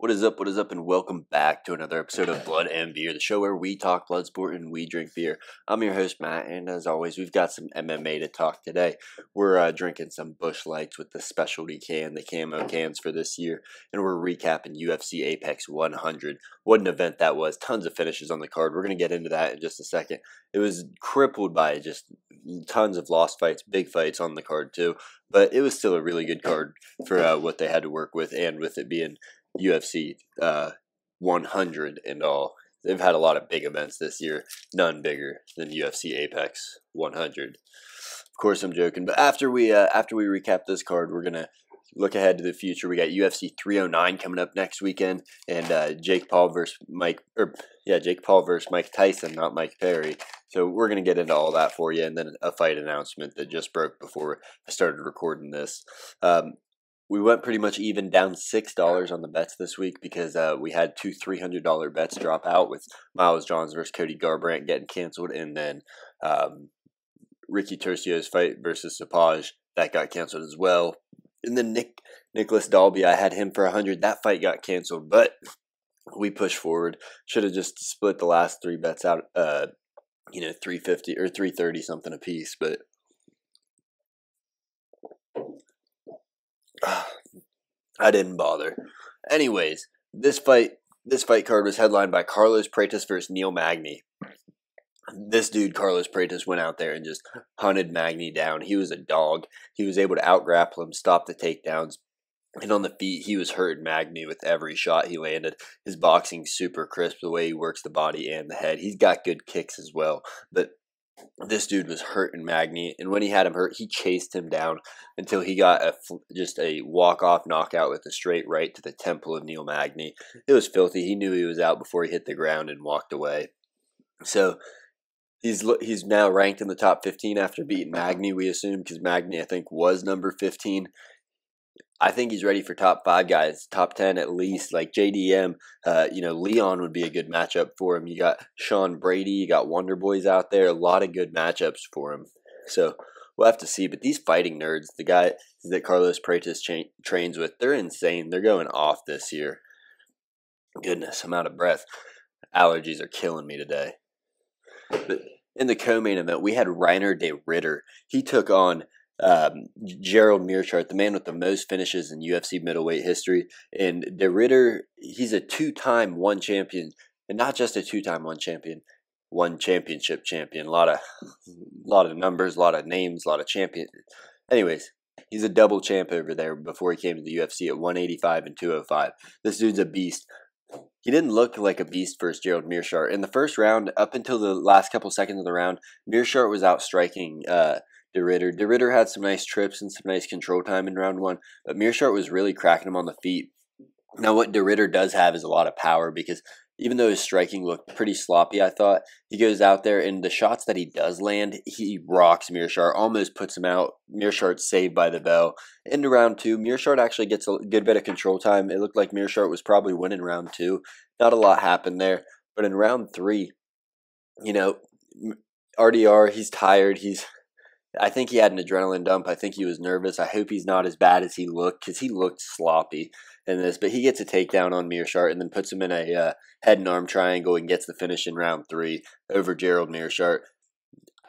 What is up? What is up? And welcome back to another episode of Blood and Beer, the show where we talk blood sport and we drink beer. I'm your host, Matt, and as always, we've got some MMA to talk today. We're drinking some Busch Lights with the specialty can, the camo cans for this year, and we're recapping UFC Apex 100. What an event that was. Tons of finishes on the card. We're going to get into that in just a second. It was crippled by just tons of lost fights, big fights on the card too, but it was still a really good card for what they had to work with, and with it being UFC 100 and all. They've had a lot of big events this year, none bigger than UFC Apex 100. Of course, I'm joking, but after we recap this card, we're gonna look ahead to the future. We got UFC 309 coming up next weekend, and Jake Paul versus Mike Tyson, not Mike Perry. So we're gonna get into all that for you, and then a fight announcement that just broke before I started recording this. We went pretty much even, down $6 on the bets this week because we had two $300 bets drop out, with Miles Johns versus Cody Garbrandt getting canceled, and then Ricky Turcio's fight versus Sapaj, that got canceled as well. And then Nicholas Dalby, I had him for 100. That fight got canceled, but we pushed forward. Should have just split the last three bets out, 350 or 330 something a piece, but I didn't bother. Anyways, this fight card was headlined by Carlos Praetus versus Neil Magny. This dude, Carlos Praetus, went out there and just hunted Magny down. He was a dog. He was able to out-grapple him, stop the takedowns, and on the feet, he was hurting Magny with every shot he landed. His boxing's super crisp, the way he works the body and the head. He's got good kicks as well, but this dude was hurting Magny, and when he had him hurt, he chased him down until he got just a walk-off knockout with a straight right to the temple of Neil Magny. It was filthy. He knew he was out before he hit the ground and walked away. So he's now ranked in the top 15 after beating Magny, we assume, because Magny, I think, was number 15. I think he's ready for top 5 guys, top 10 at least. Like JDM, Leon would be a good matchup for him. You got Sean Brady, you got Wonder Boys out there, a lot of good matchups for him. So we'll have to see. But these fighting nerds, the guy that Carlos Praetus trains with, they're insane. They're going off this year. Goodness, I'm out of breath. Allergies are killing me today. But in the co-main event, we had Reiner de Ritter. He took on Gerald Meerschaert, the man with the most finishes in UFC middleweight history. And de Ritter, he's a two-time one champion, and not just a two-time one champion, one championship champion. A lot of numbers, a lot of names, a lot of champions. Anyways, he's a double champ over there before he came to the UFC at 185 and 205. This dude's a beast. He didn't look like a beast versus Gerald Meerschaert. In the first round, up until the last couple seconds of the round, Meerschaert was out striking de Ritter. De Ritter had some nice trips and some nice control time in round one, but Meerschaert was really cracking him on the feet. Now, what de Ritter does have is a lot of power, because even though his striking looked pretty sloppy, I thought, he goes out there and the shots that he does land, he rocks Meerschaert, almost puts him out. Meerschaert's saved by the bell. Into round two, Meerschaert actually gets a good bit of control time. It looked like Meerschaert was probably winning round two. Not a lot happened there. But in round three, RDR, he's tired. I think he had an adrenaline dump. I think he was nervous. I hope he's not as bad as he looked, because he looked sloppy in this. But he gets a takedown on Meerschaert and then puts him in a head and arm triangle and gets the finish in round three over Gerald Meerschaert.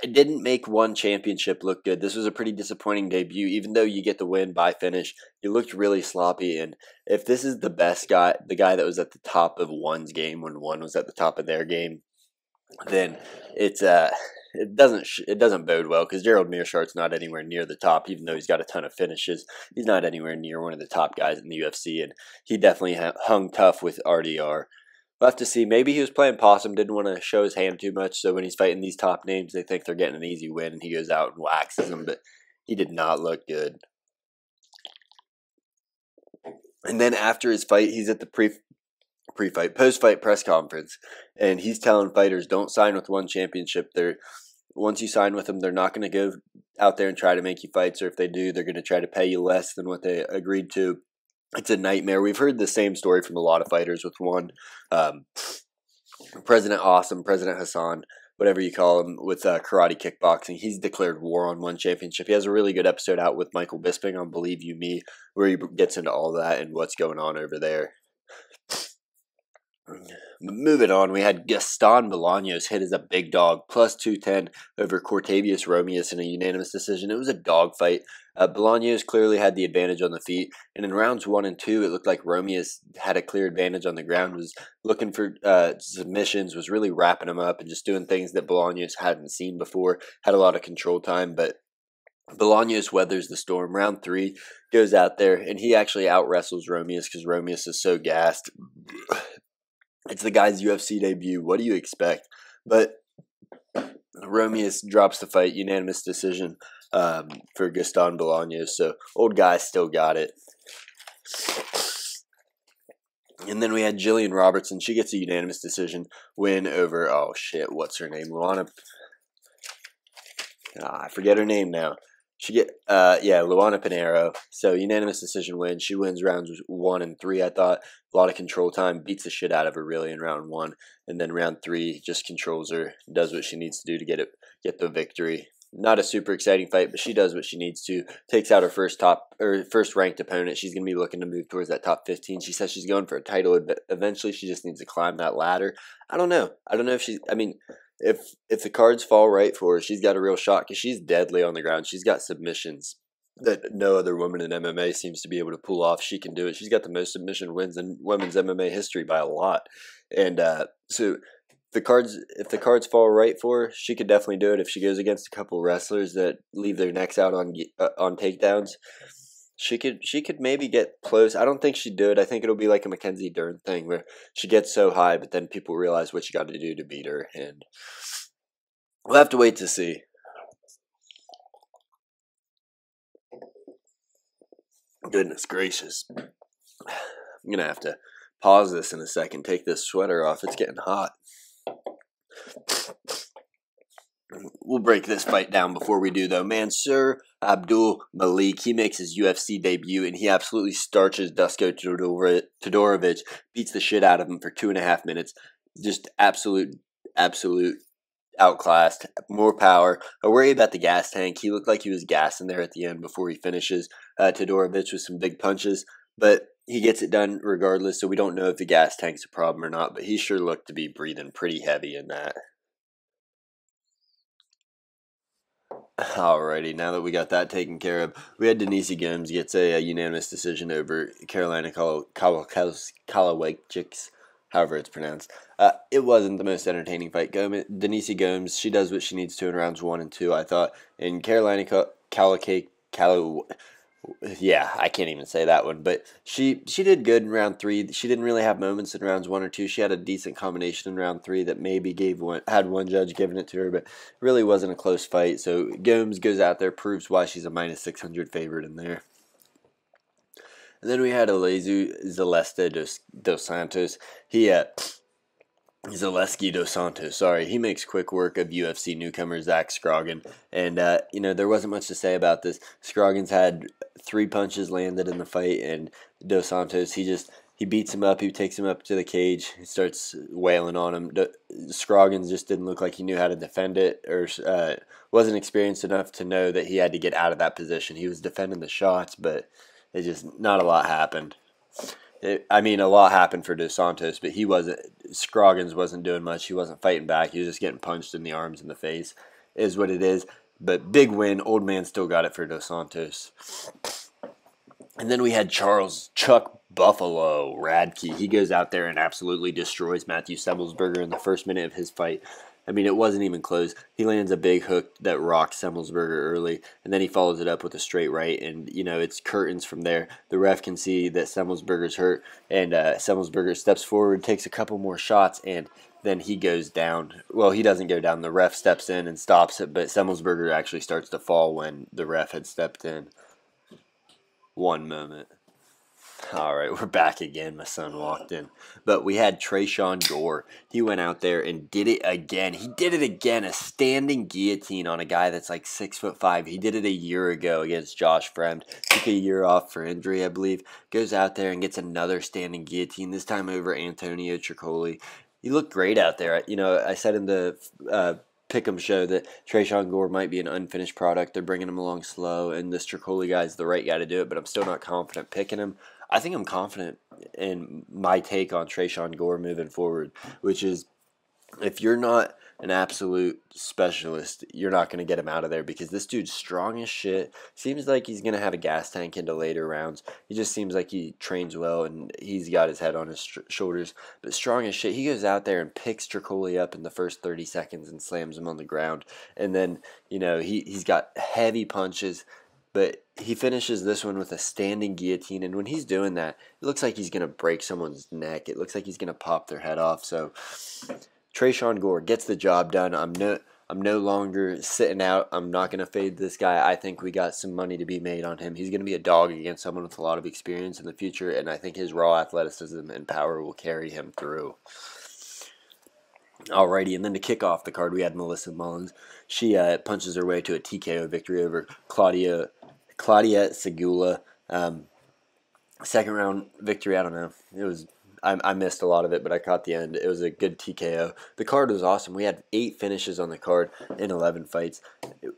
It didn't make one championship look good. This was a pretty disappointing debut. Even though you get the win by finish, you looked really sloppy. And if this is the best guy, the guy that was at the top of one's game when one was at the top of their game, then it doesn't bode well, because Gerald Meerschaert's not anywhere near the top. Even though he's got a ton of finishes, he's not anywhere near one of the top guys in the UFC, and he definitely hung tough with RDR. We'll have to see. Maybe he was playing possum, didn't want to show his hand too much, so when he's fighting these top names, they think they're getting an easy win, and he goes out and waxes them, but he did not look good. And then after his fight, he's at the post-fight press conference, and he's telling fighters, don't sign with one championship. Once you sign with them, they're not going to go out there and try to make you fights, or if they do, they're going to try to pay you less than what they agreed to. It's a nightmare. We've heard the same story from a lot of fighters with one. President Awesome, President Hassan, whatever you call him, with karate kickboxing. He's declared war on one championship. He has a really good episode out with Michael Bisping on Believe You Me, where he gets into all that and what's going on over there. Moving on, we had Gaston Bolaños hit as a big dog, plus 210 over Cortavius Romeus in a unanimous decision. It was a dogfight. Bolaños clearly had the advantage on the feet, and in rounds 1 and 2, it looked like Romeus had a clear advantage on the ground, was looking for submissions, was really wrapping him up and just doing things that Bolaños hadn't seen before, had a lot of control time, but Bolaños weathers the storm. Round 3, goes out there, and he actually out-wrestles Romeus because Romeus is so gassed. It's the guy's UFC debut. What do you expect? But Romeus drops the fight, unanimous decision for Gaston Bolaños. So old guy still got it. And then we had Jillian Robertson. She gets a unanimous decision win over, oh shit, what's her name? I forget her name now. Luana Pinheiro. So unanimous decision win. She wins rounds 1 and 3. I thought a lot of control time, beats the shit out of her really in round 1, and then round 3 just controls her, does what she needs to do to get the victory. Not a super exciting fight, but she does what she needs to. Takes out her first ranked opponent. She's gonna be looking to move towards that top 15. She says she's going for a title, but eventually she just needs to climb that ladder. I don't know if she's. I mean, if the cards fall right for her, she's got a real shot because she's deadly on the ground. She's got submissions that no other woman in MMA seems to be able to pull off. She can do it. She's got the most submission wins in women's MMA history by a lot. And so if the cards fall right for her, she could definitely do it. If she goes against a couple wrestlers that leave their necks out on takedowns, she could maybe get close. I don't think she'd do it. I think it'll be like a Mackenzie Dern thing where she gets so high, but then people realize what you got to do to beat her, and we'll have to wait to see. Goodness gracious. I'm going to have to pause this in a second, take this sweater off. It's getting hot. We'll break this fight down before we do, though. Mansur Abdul Malik, he makes his UFC debut, and he absolutely starches Dusko Todorovic, beats the shit out of him for 2.5 minutes. Just absolute outclassed, more power. I worry about the gas tank. He looked like he was gassing there at the end before he finishes Todorovic with some big punches, but he gets it done regardless, so we don't know if the gas tank's a problem or not, but he sure looked to be breathing pretty heavy in that. Alrighty, now that we got that taken care of, we had Denise Gomes gets a unanimous decision over Carolina Kalawajciks, however it's pronounced. It wasn't the most entertaining fight. Denise Gomes, she does what she needs to in rounds 1 and 2, I thought. And Carolina I can't even say that one, but she did good in round 3. She didn't really have moments in rounds 1 or 2. She had a decent combination in round 3 that maybe had one judge giving it to her, but really wasn't a close fight. So Gomes goes out there, proves why she's a minus 600 favorite in there. And then we had Elezu Zaleski dos Santos. Zaleski dos Santos, sorry. He makes quick work of UFC newcomer Zach Scroggin. And, there wasn't much to say about this. Scroggins had 3 punches landed in the fight, and dos Santos, he beats him up. He takes him up to the cage. He starts wailing on him. Scroggins just didn't look like he knew how to defend it, or wasn't experienced enough to know that he had to get out of that position. He was defending the shots, but it just, not a lot happened. A lot happened for Dos Santos, but Scroggins wasn't doing much. He wasn't fighting back. He was just getting punched in the arms and the face, is what it is. But big win. Old man still got it for Dos Santos. And then we had Chuck Buffalo Radke. He goes out there and absolutely destroys Matthew Semmelsberger in the first minute of his fight. It wasn't even close. He lands a big hook that rocks Semmelsberger early, and then he follows it up with a straight right, and, it's curtains from there. The ref can see that Semmelsberger's hurt, and Semmelsberger steps forward, takes a couple more shots, and then he goes down. Well, he doesn't go down. The ref steps in and stops it, but Semmelsberger actually starts to fall when the ref had stepped in. One moment. Alright, we're back again. My son walked in. But we had Tresean Gore. He went out there and did it again. He did it again. A standing guillotine on a guy that's like 6'5". He did it a year ago against Josh Fremd. Took a year off for injury, I believe. Goes out there and gets another standing guillotine, this time over Antonio Tricoli. He looked great out there. I said in the Pick'em show that Tresean Gore might be an unfinished product. They're bringing him along slow, and this Tricoli guy's the right guy to do it, but I'm still not confident picking him. I think I'm confident and my take on Trayshawn Gore moving forward, which is if you're not an absolute specialist, you're not going to get him out of there because this dude's strong as shit. Seems like he's going to have a gas tank into later rounds. He just seems like he trains well and he's got his head on his shoulders. But strong as shit, he goes out there and picks Tricoli up in the first 30 seconds and slams him on the ground. And then, he's got heavy punches. But he finishes this one with a standing guillotine, and when he's doing that, it looks like he's going to break someone's neck. It looks like he's going to pop their head off. So Trayshawn Gore gets the job done. I'm no longer sitting out. I'm not going to fade this guy. I think we got some money to be made on him. He's going to be a dog against someone with a lot of experience in the future, and I think his raw athleticism and power will carry him through. Alrighty, and then to kick off the card, we had Melissa Mullins. She punches her way to a TKO victory over Claudia Segula. Second round victory, I don't know. It was I missed a lot of it, but I caught the end. It was a good TKO. The card was awesome. We had 8 finishes on the card in 11 fights.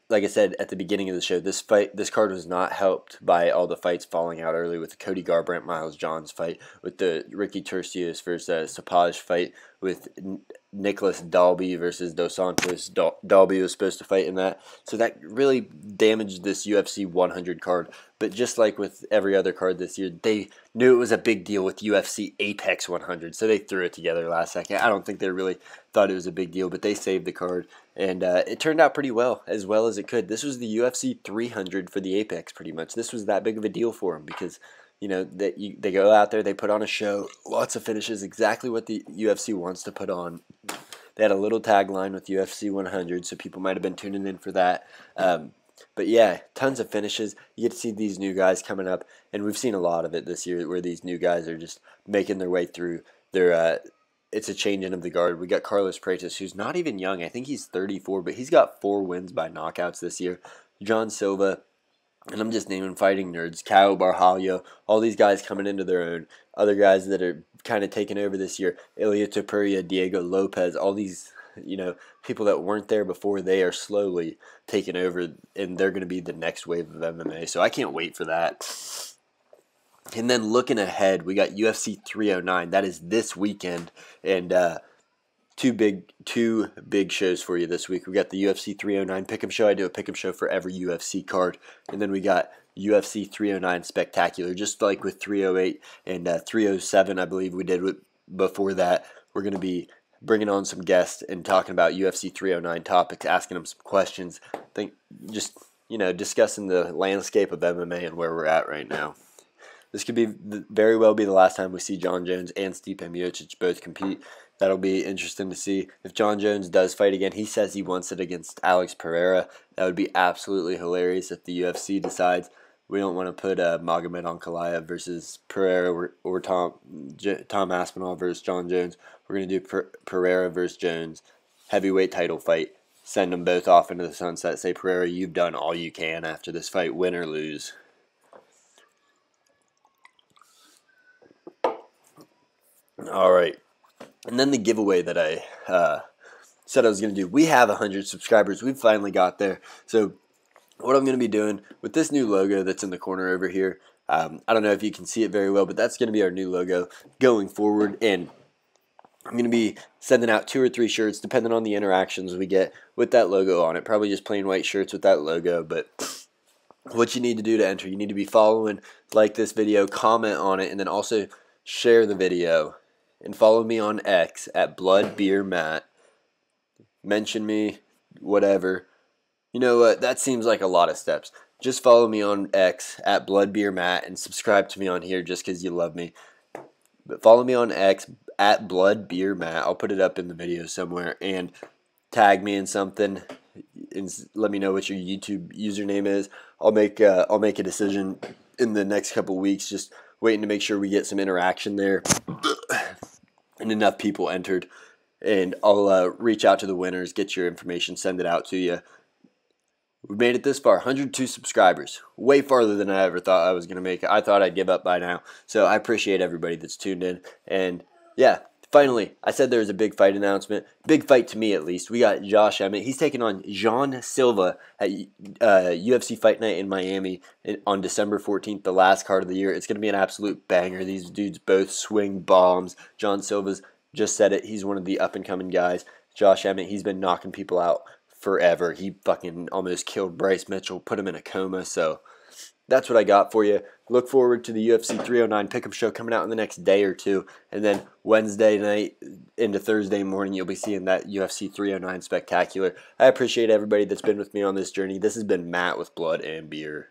Like I said at the beginning of the show, this card was not helped by all the fights falling out early with the Cody Garbrandt Miles Johns fight, with the Ricky Tercios versus Sapaj fight, with Nicholas Dalby versus Dos Santos. Dalby was supposed to fight in that. So that really damaged this UFC 100 card. But just like with every other card this year, they knew it was a big deal with UFC Apex 100. So they threw it together last second. I don't think they really thought it was a big deal, but they saved the card. And it turned out pretty well as it could. This was the UFC 300 for the Apex pretty much. This was that big of a deal for them because they go out there, they put on a show, lots of finishes, exactly what the UFC wants to put on. They had a little tagline with UFC 100, so people might have been tuning in for that. But yeah, tons of finishes. You get to see these new guys coming up, and we've seen a lot of it this year where these new guys are just making their way through. It's a changing of the guard. We got Carlos Praetus, who's not even young. I think he's 34, but he's got 4 wins by knockouts this year. John Silva, and I'm just naming fighting nerds, Caio Barhalho, all these guys coming into their own. Other guys that are kind of taking over this year, Ilia Topuria, Diego Lopez, all these people that weren't there before, they are slowly taking over, and they're going to be the next wave of MMA. So I can't wait for that. And then looking ahead, we got UFC 309. That is this weekend, and two big shows for you this week. We got the UFC 309 Pick'em show. I do a Pick'em show for every UFC card, and then we got UFC 309 Spectacular, just like with 308 and 307. I believe we did before that. We're going to be bringing on some guests and talking about UFC 309 topics, asking them some questions. Discussing the landscape of MMA and where we're at right now. This could very well be the last time we see Jon Jones and Stipe Miocic both compete. That'll be interesting to see. If Jon Jones does fight again, he says he wants it against Alex Pereira. That would be absolutely hilarious if the UFC decides we don't want to put Magomed Ankalaev versus Pereira or Tom Aspinall versus Jon Jones. We're going to do Pereira versus Jones, heavyweight title fight. Send them both off into the sunset. Say, Pereira, you've done all you can after this fight, win or lose. All right. And then the giveaway that I said I was going to do. We have 100 subscribers. We've finally got there. So what I'm going to be doing with this new logo that's in the corner over here, I don't know if you can see it very well, but that's going to be our new logo going forward. And I'm going to be sending out 2 or 3 shirts depending on the interactions we get with that logo on it. Probably just plain white shirts with that logo. But what you need to do to enter, you need to be following, like this video, comment on it, and then also share the video. And follow me on X at BloodBeerMatt. Mention me, whatever. You know what? That seems like a lot of steps. Just follow me on X at BloodBeerMatt and subscribe to me on here just because you love me. But follow me on X at BloodBeerMatt. I'll put it up in the video somewhere. And tag me in something and let me know what your YouTube username is. I'll make a decision in the next couple weeks. Just waiting to make sure we get some interaction there. And enough people entered, and I'll reach out to the winners, get your information, send it out to you. We made it this far, 102 subscribers, way farther than I ever thought I was going to make it. I thought I'd give up by now, so I appreciate everybody that's tuned in, and yeah, Finally, I said there was a big fight announcement. Big fight to me, at least. We got Josh Emmett. He's taking on Jean Silva at UFC Fight Night in Miami on December 14th, the last card of the year. It's going to be an absolute banger. These dudes both swing bombs. John Silva's just said it. He's one of the up-and-coming guys. Josh Emmett, he's been knocking people out forever. He fucking almost killed Bryce Mitchell, put him in a coma, so that's what I got for you. Look forward to the UFC 309 Pick'em Show coming out in the next day or two. And then Wednesday night into Thursday morning, you'll be seeing that UFC 309 Spectacular. I appreciate everybody that's been with me on this journey. This has been Matt with Blood and Beer.